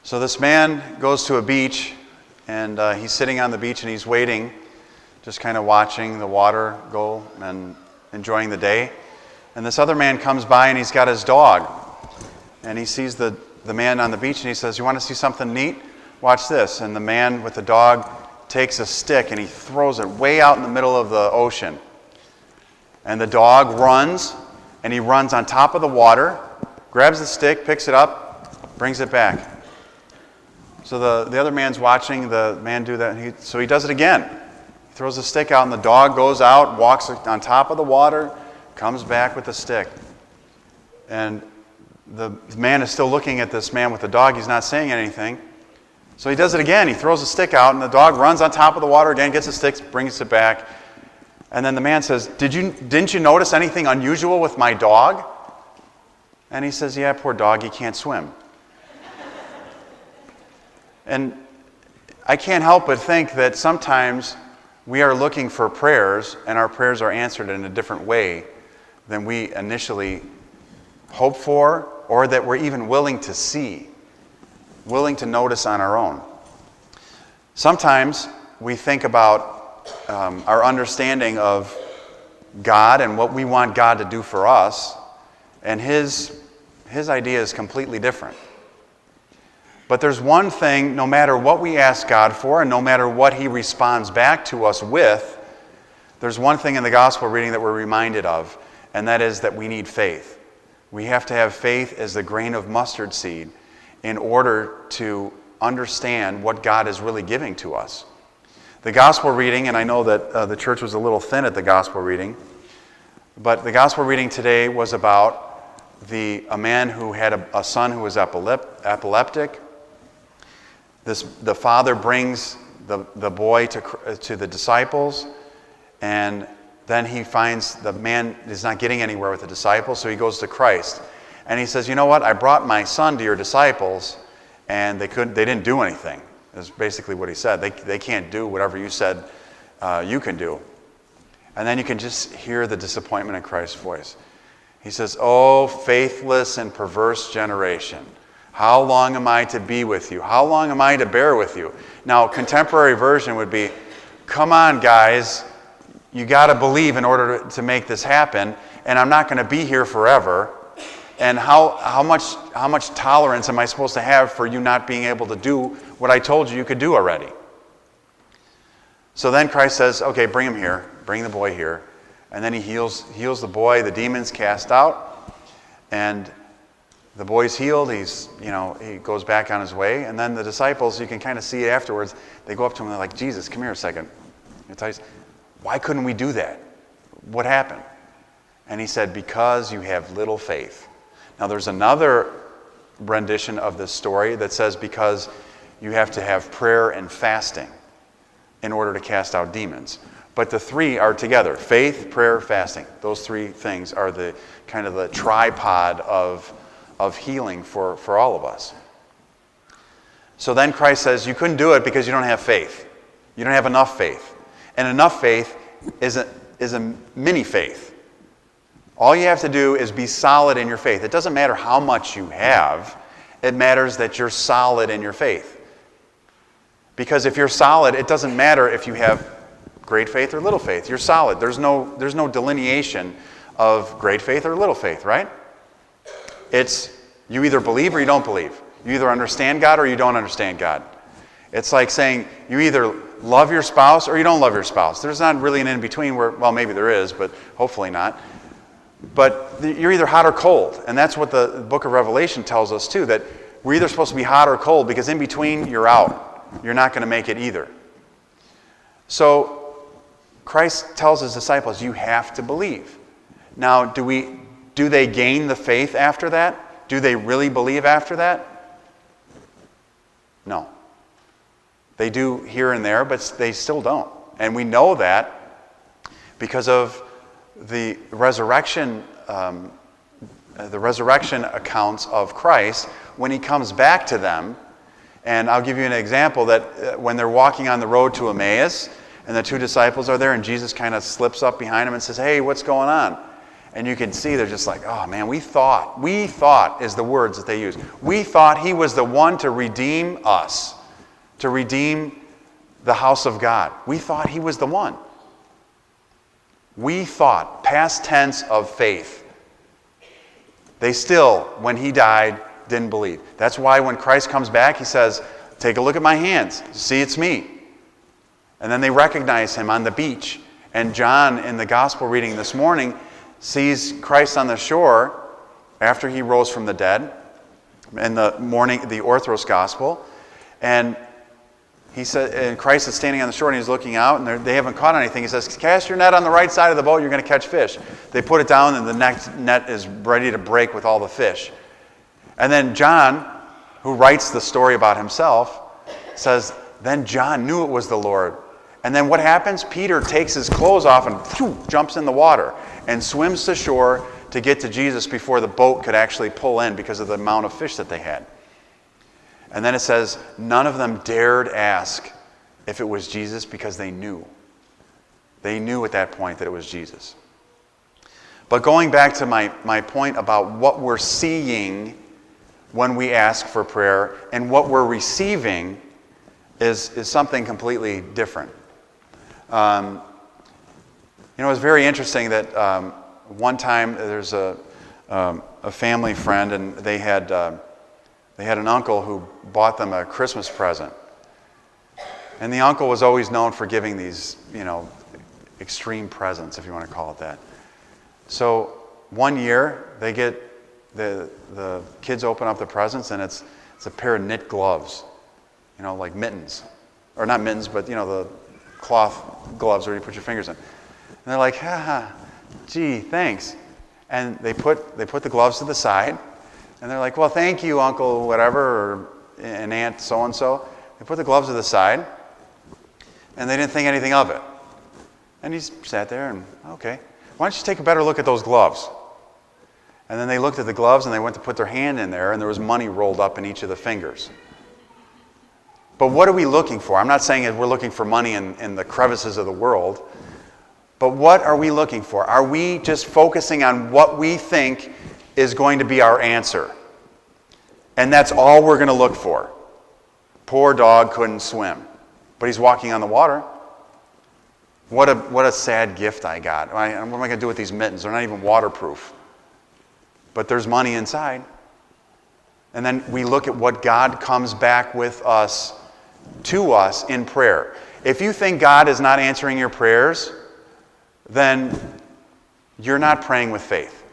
So this man goes to a beach, and he's sitting on the beach and he's waiting, just kind of watching the water go and enjoying the day. And this other man comes by and he's got his dog. And he sees the man on the beach and he says, "You want to see something neat? Watch this." And the man with the dog takes a stick and he throws it way out in the middle of the ocean. And the dog runs, and he runs on top of the water, grabs the stick, picks it up, brings it back. So the other man's watching the man do that, so he does it again. He throws the stick out, and the dog goes out, walks on top of the water, comes back with the stick. And the man is still looking at this man with the dog. He's not saying anything. So he does it again. He throws the stick out, and the dog runs on top of the water again, gets the stick, brings it back. And then the man says, "Didn't you notice anything unusual with my dog?" And he says, "Yeah, poor dog, he can't swim." And I can't help but think that sometimes we are looking for prayers, and our prayers are answered in a different way than we initially hope for, or that we're even willing to see, willing to notice on our own. Sometimes we think about our understanding of God and what we want God to do for us, and His idea is completely different. But there's one thing, no matter what we ask God for, and no matter what He responds back to us with, there's one thing in the gospel reading that we're reminded of, and that is that we need faith. We have to have faith as the grain of mustard seed in order to understand what God is really giving to us. The gospel reading, and I know that the church was a little thin at the gospel reading, but the gospel reading today was about a man who had a son who was epileptic. The father brings the boy to the disciples, and then he finds the man is not getting anywhere with the disciples, so he goes to Christ. And he says, "You know what? I brought my son to your disciples, and they didn't do anything." Is basically what he said. They can't do whatever you said you can do. And then you can just hear the disappointment in Christ's voice. He says, "Oh, faithless and perverse generation, how long am I to be with you? How long am I to bear with you?" Now, contemporary version would be, "Come on, guys, you got to believe in order to make this happen, and I'm not going to be here forever. And how much tolerance am I supposed to have for you not being able to do what I told you could do already?" So then Christ says, "Okay, bring him here. Bring the boy here." And then he heals the boy. The demon's cast out, and the boy's healed. He goes back on his way. And then the disciples, you can kind of see afterwards, they go up to him and they're like, "Jesus, come here a second. Why couldn't we do that? What happened?" And he said, "Because you have little faith." Now, there's another rendition of this story that says because you have to have prayer and fasting in order to cast out demons. But the three are together: faith, prayer, fasting. Those three things are the kind of the tripod of healing for all of us. So then Christ says, you couldn't do it because you don't have faith. You don't have enough faith. And enough faith is a mini faith. All you have to do is be solid in your faith. It doesn't matter how much you have. It matters that you're solid in your faith. Because if you're solid, it doesn't matter if you have great faith or little faith. You're solid. There's no delineation of great faith or little faith, right? It's you either believe or you don't believe. You either understand God or you don't understand God. It's like saying you either love your spouse or you don't love your spouse. There's not really an in-between where, well, maybe there is, but hopefully not. But you're either hot or cold. And that's what the book of Revelation tells us too, that we're either supposed to be hot or cold, because in between, you're out. You're not going to make it either. So Christ tells his disciples, you have to believe. Now, do they gain the faith after that? Do they really believe after that? No. They do here and there, but they still don't. And we know that because of the resurrection accounts of Christ when he comes back to them. And I'll give you an example that when they're walking on the road to Emmaus, and the two disciples are there, and Jesus kind of slips up behind them and says, "Hey, what's going on?" And you can see they're just like, oh man, we thought is the words that they use. We thought he was the one to redeem us, to redeem the house of God. We thought he was the one. We thought, past tense of faith. They still, when he died, didn't believe. That's why when Christ comes back, he says, take a look at my hands. See, it's me. And then they recognize him on the beach. And John, in the gospel reading this morning, sees Christ on the shore after he rose from the dead in the morning, the Orthros gospel. And he said, and Christ is standing on the shore and he's looking out and they haven't caught anything. He says, cast your net on the right side of the boat, you're going to catch fish. They put it down and the net is ready to break with all the fish. And then John, who writes the story about himself, says, then John knew it was the Lord. And then what happens? Peter takes his clothes off and jumps in the water and swims to shore to get to Jesus before the boat could actually pull in because of the amount of fish that they had. And then it says, none of them dared ask if it was Jesus because they knew. They knew at that point that it was Jesus. But going back to my point about what we're seeing when we ask for prayer and what we're receiving is something completely different. It's very interesting that one time there's a family friend and they had an uncle who bought them a Christmas present. And the uncle was always known for giving these, extreme presents, if you want to call it that. So one year they get the kids open up the presents and it's a pair of knit gloves, like mittens, or not mittens, but the cloth gloves where you put your fingers in. And they're like, gee, thanks. And they put the gloves to the side. And they're like, well, thank you, Uncle whatever, or an Aunt so-and-so. They put the gloves to the side, and they didn't think anything of it. And he sat there and, okay, why don't you take a better look at those gloves? And then they looked at the gloves, and they went to put their hand in there, and there was money rolled up in each of the fingers. But what are we looking for? I'm not saying that we're looking for money in the crevices of the world, but what are we looking for? Are we just focusing on what we think is going to be our answer? And that's all we're going to look for. Poor dog couldn't swim, but he's walking on the water. What a sad gift I got. What am I going to do with these mittens? They're not even waterproof. But there's money inside. And then we look at what God comes back with us, to us in prayer. If you think God is not answering your prayers, then you're not praying with faith.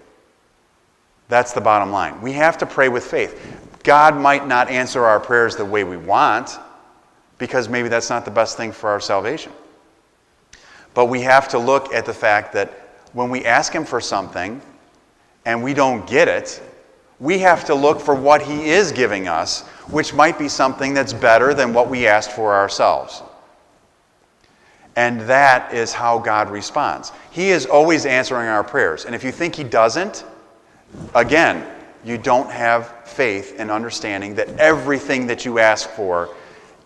That's the bottom line. We have to pray with faith. God might not answer our prayers the way we want, because maybe that's not the best thing for our salvation. But we have to look at the fact that when we ask him for something and we don't get it, we have to look for what he is giving us, which might be something that's better than what we asked for ourselves. And that is how God responds. He is always answering our prayers. And if you think he doesn't, again, you don't have faith and understanding that everything that you ask for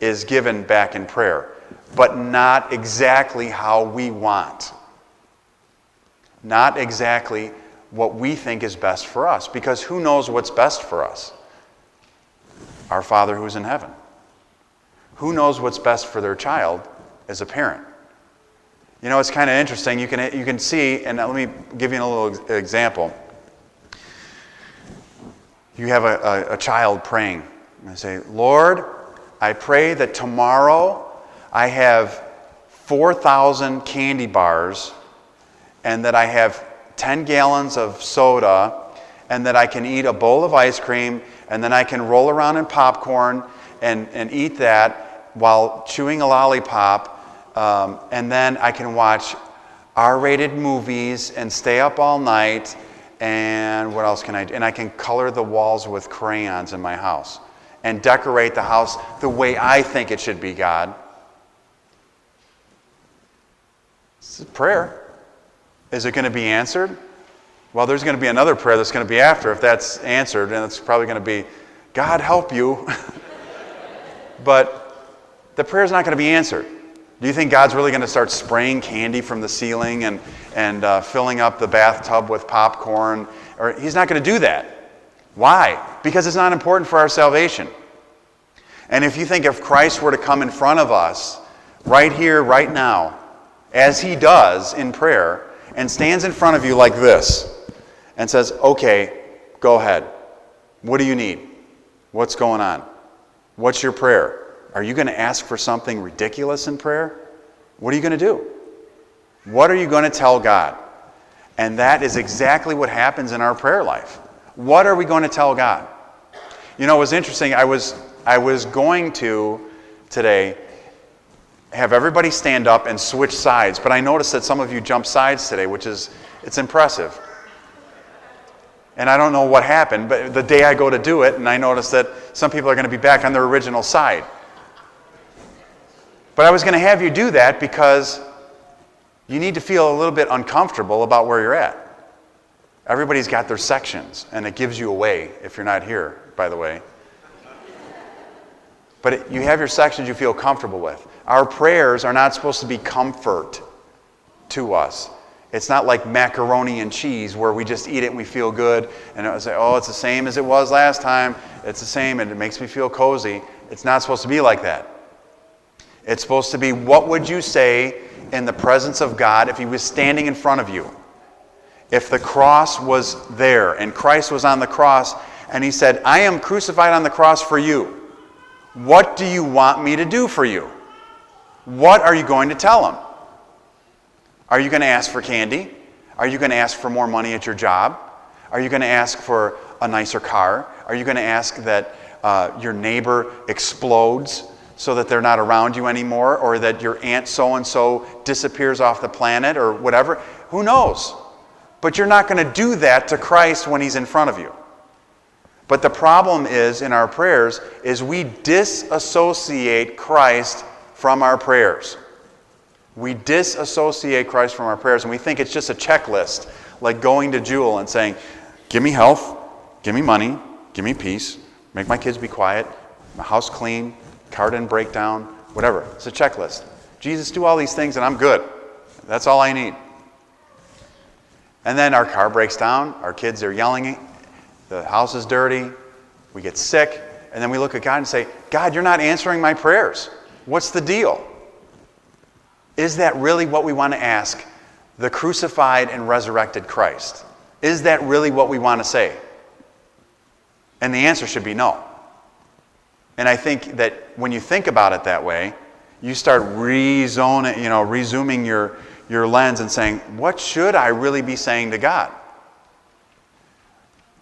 is given back in prayer, but not exactly how we want. Not exactly what we think is best for us, because who knows what's best for us? Our Father who's in heaven. Who knows what's best for their child as a parent? It's kind of interesting. You can see, and let me give you a little example. You have a child praying. And they say, Lord, I pray that tomorrow I have 4,000 candy bars and that I have 10 gallons of soda and that I can eat a bowl of ice cream and then I can roll around in popcorn and eat that while chewing a lollipop, and then I can watch R-rated movies and stay up all night, and what else can I do? And I can color the walls with crayons in my house and decorate the house the way I think it should be, God. It's a prayer. Is it going to be answered? Well, there's going to be another prayer that's going to be after if that's answered, and it's probably going to be, God help you. But the prayer's not going to be answered. Do you think God's really going to start spraying candy from the ceiling and filling up the bathtub with popcorn? Or he's not going to do that. Why? Because it's not important for our salvation. And if you think if Christ were to come in front of us right here, right now, as he does in prayer, and stands in front of you like this and says, okay, go ahead. What do you need? What's going on? What's your prayer? Are you going to ask for something ridiculous in prayer? What are you going to do? What are you going to tell God? And that is exactly what happens in our prayer life. What are we going to tell God? You know, it was interesting. I was going to today have everybody stand up and switch sides, but I noticed that some of you jumped sides today, it's impressive. And I don't know what happened, but the day I go to do it, and I noticed that some people are going to be back on their original side. But I was going to have you do that because you need to feel a little bit uncomfortable about where you're at. Everybody's got their sections, and it gives you away if you're not here, by the way. But you have your sections you feel comfortable with. Our prayers are not supposed to be comfort to us. It's not like macaroni and cheese where we just eat it and we feel good. And I say, oh, it's the same as it was last time. It's the same and it makes me feel cozy. It's not supposed to be like that. It's supposed to be, what would you say in the presence of God if he was standing in front of you? If the cross was there and Christ was on the cross and he said, I am crucified on the cross for you. What do you want me to do for you? What are you going to tell him? Are you going to ask for candy? Are you going to ask for more money at your job? Are you going to ask for a nicer car? Are you going to ask that your neighbor explodes so that they're not around you anymore, or that your aunt so-and-so disappears off the planet, or whatever? Who knows? But you're not going to do that to Christ when he's in front of you. But the problem is, in our prayers, is we disassociate Christ from our prayers. We disassociate Christ from our prayers, and we think it's just a checklist, like going to Jewel and saying, give me health, give me money, give me peace, make my kids be quiet, my house clean, car didn't break down, whatever. It's a checklist. Jesus, do all these things and I'm good. That's all I need. And then our car breaks down, our kids are yelling, the house is dirty, we get sick, and then we look at God and say, God, you're not answering my prayers. What's the deal? Is that really what we want to ask the crucified and resurrected Christ? Is that really what we want to say? And the answer should be no. And I think that when you think about it that way, you start resuming your lens and saying, what should I really be saying to God?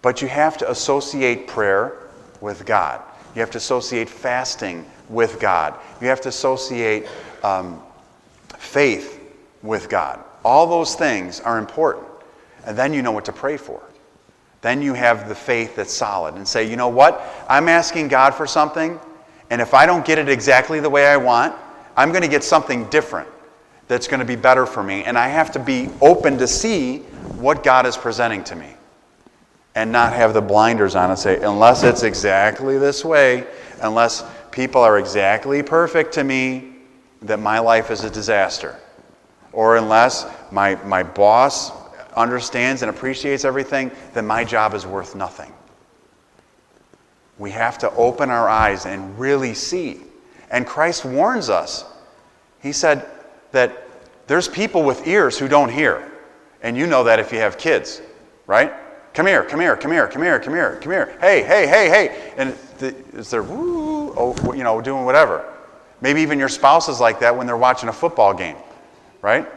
But you have to associate prayer with God. You have to associate fasting with God. You have to associate faith with God. All those things are important. And then you know what to pray for. Then you have the faith that's solid and say, you know what? I'm asking God for something, and if I don't get it exactly the way I want, I'm going to get something different that's going to be better for me. And I have to be open to see what God is presenting to me and not have the blinders on and say, unless it's exactly this way, unless people are exactly perfect to me, that my life is a disaster. Or unless my boss understands and appreciates everything, then my job is worth nothing. We have to open our eyes and really see. And Christ warns us. He said that there's people with ears who don't hear. And you know that if you have kids, right? Come here, come here, come here, come here, come here, come here. Hey, hey, hey, hey. And is there doing whatever. Maybe even your spouse is like that when they're watching a football game, right?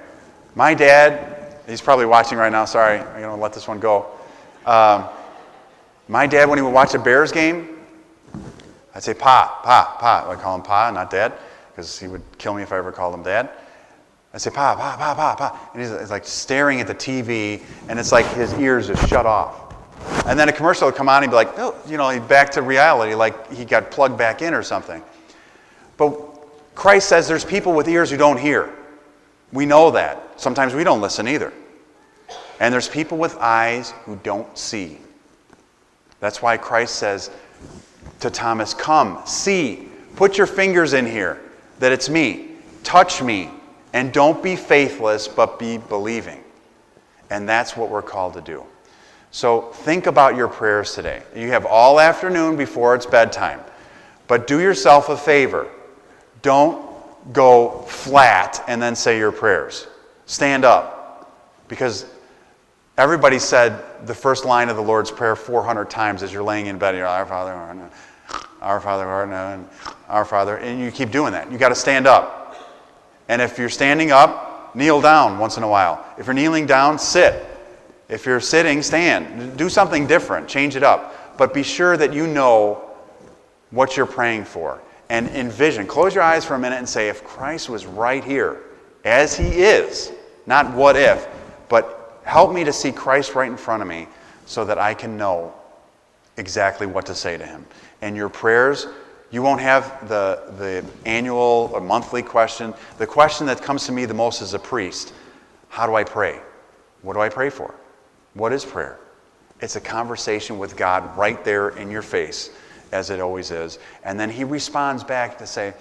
My dad, he's probably watching right now, sorry, I'm going to let this one go. My dad, when he would watch a Bears game, I'd say, Pa. I call him Pa, not Dad, because he would kill me if I ever called him Dad. I'd say, Pa. And he's like staring at the TV, and it's like his ears just shut off. And then a commercial would come on, and he'd be like, oh, he's back to reality, like he got plugged back in or something. But Christ says there's people with ears who don't hear. We know that. Sometimes we don't listen either. And there's people with eyes who don't see. That's why Christ says to Thomas, come, see, put your fingers in here, that it's me. touch me, and don't be faithless, but be believing. And that's what we're called to do. So think about your prayers today. You have all afternoon before it's bedtime. But do yourself a favor. Don't go flat and then say your prayers. Stand up. Because everybody said the first line of the Lord's Prayer 400 times as you're laying in bed. You're Our Father, Our Father, Our Father. And you keep doing that. You got to stand up. And if you're standing up, kneel down once in a while. If you're kneeling down, sit. If you're sitting, stand. Do something different. Change it up. But be sure that you know what you're praying for. And envision. Close your eyes for a minute and say, if Christ was right here, as he is, not what if, but help me to see Christ right in front of me so that I can know exactly what to say to him. And your prayers, you won't have the annual or monthly question. The question that comes to me the most as a priest, how do I pray? What do I pray for? What is prayer? It's a conversation with God right there in your face, as it always is. And then he responds back to say,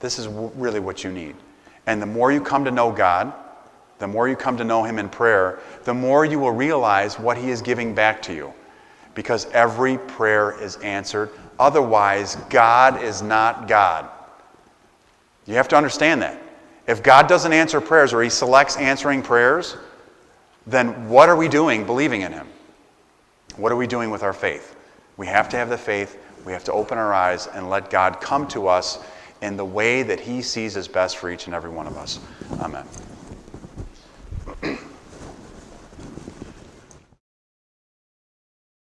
this is really what you need. And the more you come to know God, the more you come to know him in prayer, the more you will realize what he is giving back to you. Because every prayer is answered. Otherwise, God is not God. You have to understand that. If God doesn't answer prayers or he selects answering prayers, then what are we doing believing in him? What are we doing with our faith? We have to have the faith. We have to open our eyes and let God come to us in the way that he sees as best for each and every one of us. Amen.